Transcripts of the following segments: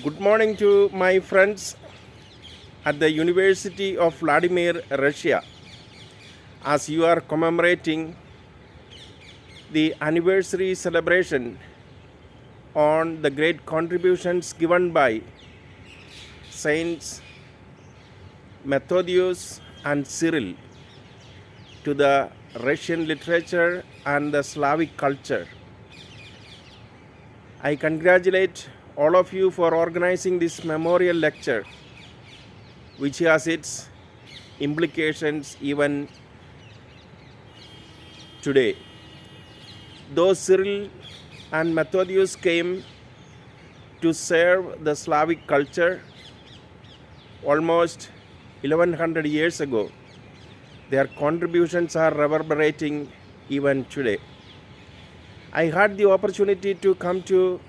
Good morning to my friends at the University of Vladimir, Russia. As you are commemorating the anniversary celebration on the great contributions given by Saints Methodius and Cyril to the Russian literature and the Slavic culture. I congratulate all of you for organizing this memorial lecture, which has its implications even today. Though Cyril and Methodius came to serve the Slavic culture almost 1100 years ago, their contributions are reverberating even today. I had the opportunity to come to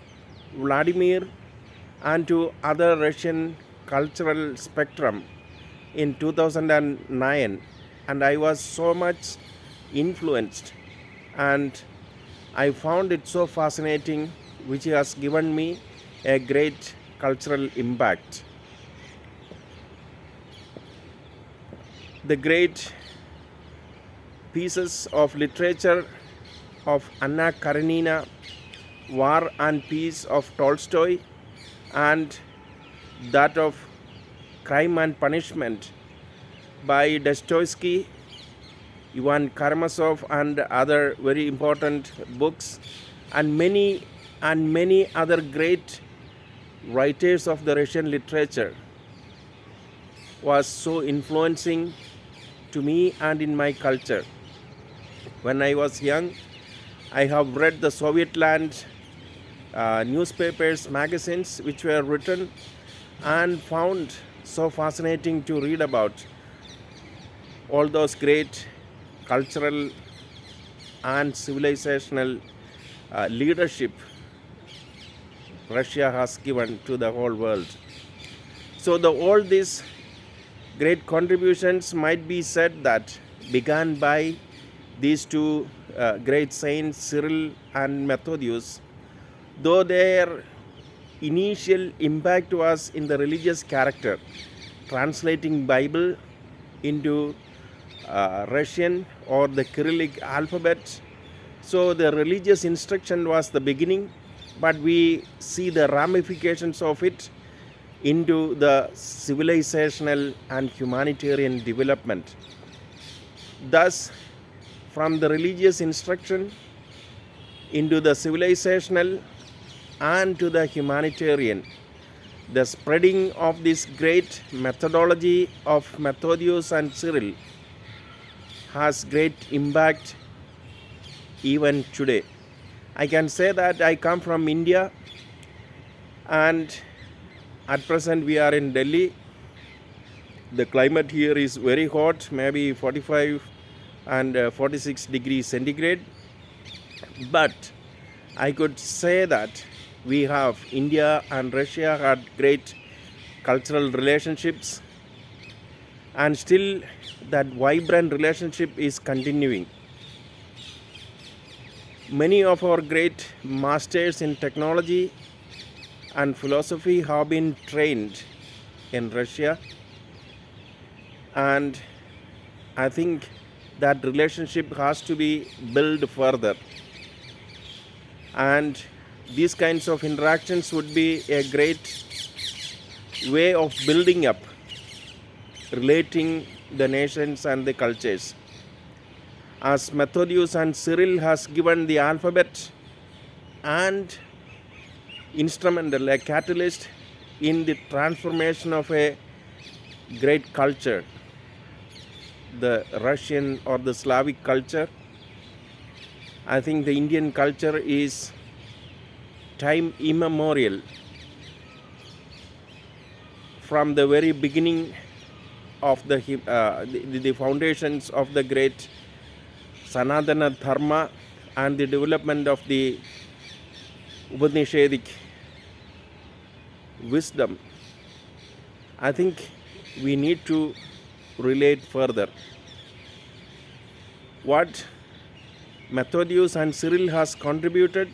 Vladimir and to other Russian cultural spectrum in 2009, and I was so much influenced, and I found it so fascinating, which has given me a great cultural impact. The great pieces of literature of Anna Karenina, War and Peace of Tolstoy, and that of Crime and Punishment by Dostoevsky, Ivan Karamazov, and other very important books, and many other great writers of the Russian literature was so influencing to me and in my culture. When I was young, I have read the Soviet land newspapers, magazines which were written, and found so fascinating to read about all those great cultural and civilizational leadership Russia has given to the whole world. So all these great contributions might be said that began by these two great saints, Cyril and Methodius, though their initial impact was in the religious character, translating Bible into Russian or the Cyrillic alphabet. So the religious instruction was the beginning, but we see the ramifications of it into the civilizational and humanitarian development. Thus, from the religious instruction into the civilizational and to the humanitarian, the spreading of this great methodology of Methodius and Cyril has great impact even today. I can say that I come from India, and at present we are in Delhi. The climate here is very hot, maybe 45 and 46 degrees centigrade. But I could say that we have, India and Russia had great cultural relationships, and still that vibrant relationship is continuing. Many of our great masters in technology and philosophy have been trained in Russia, and I think that relationship has to be built further, and these kinds of interactions would be a great way of building up, relating the nations and the cultures. As Methodius and Cyril has given the alphabet and instrumental, a catalyst in the transformation of a great culture, the Russian or the Slavic culture, I think the Indian culture is time immemorial. From the very beginning of the foundations of the great Sanatana Dharma and the development of the Upanishadic wisdom, I think we need to relate further. What Methodius and Cyril has contributed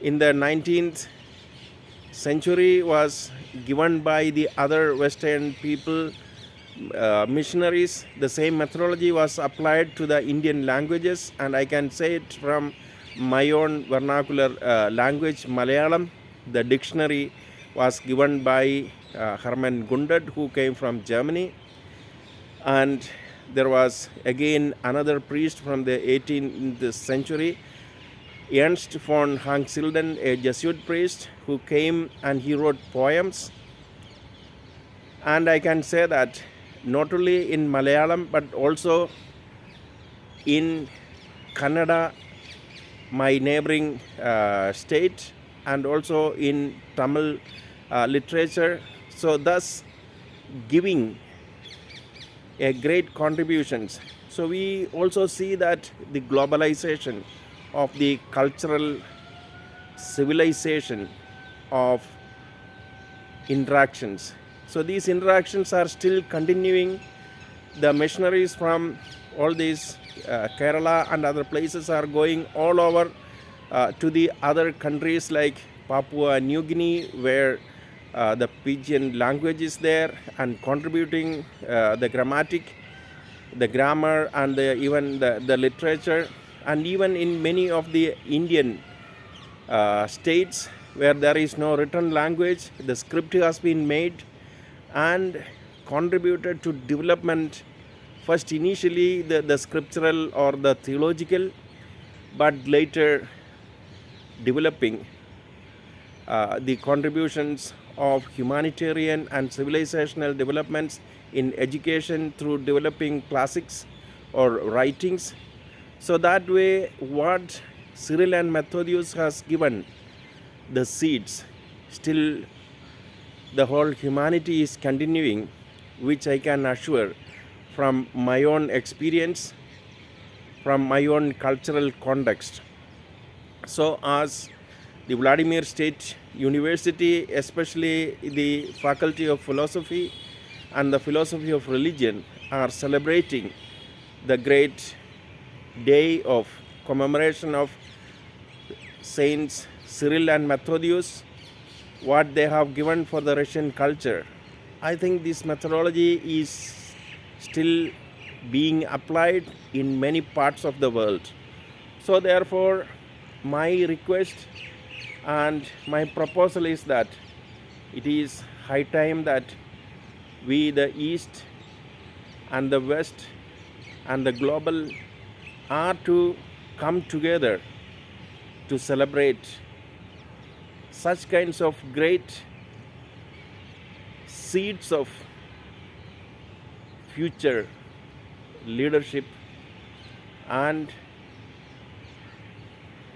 in the 19th century was given by the other Western people, missionaries. The same methodology was applied to the Indian languages, and I can say it from my own vernacular language, Malayalam. The dictionary was given by Hermann Gundert, who came from Germany, and there was again another priest from the 18th century, Ernst von Hangsilden, a Jesuit priest, who came and he wrote poems. And I can say that not only in Malayalam but also in Kannada, my neighboring state, and also in Tamil literature. So thus giving a great contributions. So we also see that the globalization of the cultural civilization of interactions. So these interactions are still continuing. The missionaries from all these Kerala and other places are going all over to the other countries like Papua New Guinea, where the Pidgin language is there, and contributing the grammatic, the grammar, and even the literature. And even in many of the Indian states where there is no written language, the script has been made and contributed to development, first initially the scriptural or the theological, but later developing the contributions of humanitarian and civilizational developments in education through developing classics or writings. So that way, what Cyril and Methodius has given the seeds, still the whole humanity is continuing, which I can assure from my own experience, from my own cultural context. So as the Vladimir State University, especially the Faculty of Philosophy and the Philosophy of Religion, are celebrating the great day of commemoration of Saints Cyril and Methodius, what they have given for the Russian culture. I think this methodology is still being applied in many parts of the world. So therefore, my request and my proposal is that it is high time that we, the East and the West and the global, are to come together to celebrate such kinds of great seeds of future leadership and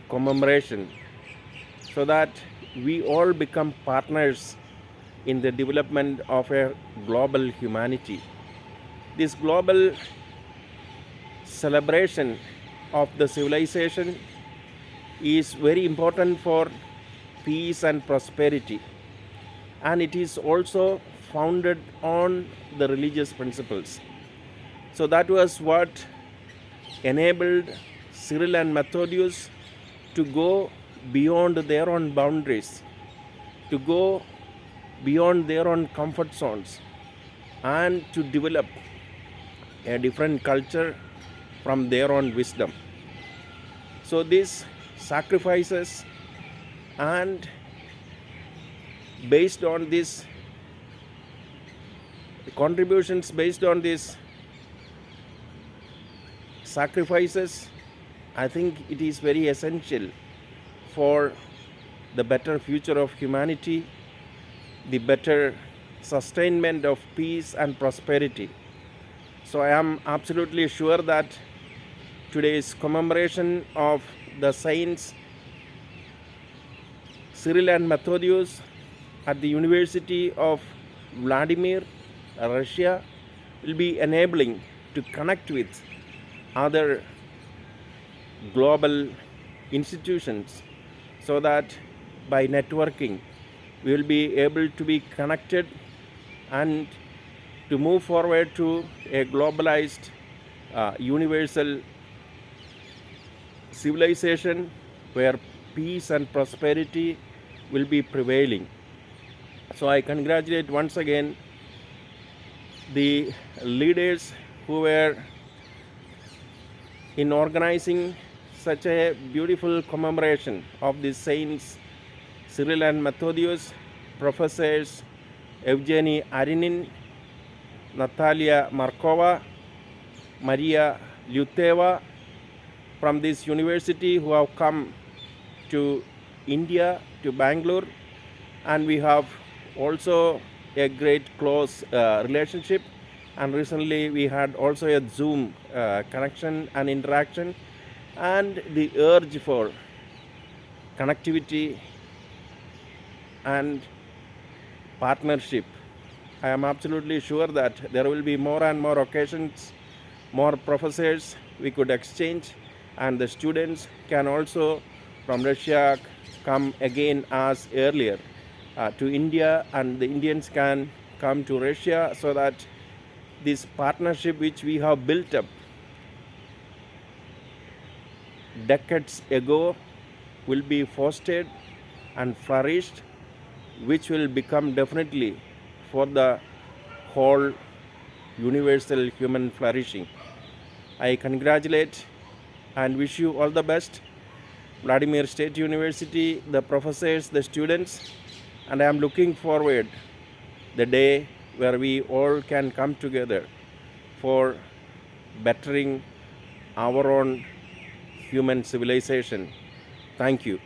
commemoration, so that we all become partners in the development of a global humanity. This global celebration of the civilization is very important for peace and prosperity, and it is also founded on the religious principles. So that was what enabled Cyril and Methodius to go beyond their own boundaries, to go beyond their own comfort zones, and to develop a different culture from their own wisdom. So these sacrifices, and based on these contributions, based on these sacrifices, I think it is very essential for the better future of humanity, the better sustainment of peace and prosperity. So I am absolutely sure that today's commemoration of the saints Cyril and Methodius at the University of Vladimir, Russia, will be enabling to connect with other global institutions, so that by networking we will be able to be connected and to move forward to a globalized universal civilization where peace and prosperity will be prevailing. So I congratulate once again the leaders who were in organizing such a beautiful commemoration of the saints Cyril and Methodius, professors Evgeny Arinin, Natalia Markova, Maria Lyuteva from this university who have come to India, to Bangalore, and we have also a great close relationship, and recently we had also a Zoom connection and interaction, and the urge for connectivity and partnership. I am absolutely sure that there will be more and more occasions, more professors we could exchange, and the students can also from Russia come again as earlier to India, and the Indians can come to Russia, so that this partnership which we have built up decades ago will be fostered and flourished, which will become definitely for the whole universal human flourishing. I congratulate and wish you all the best, Vladimir State University, the professors, the students, and I am looking forward the day where we all can come together for bettering our own human civilization. Thank you.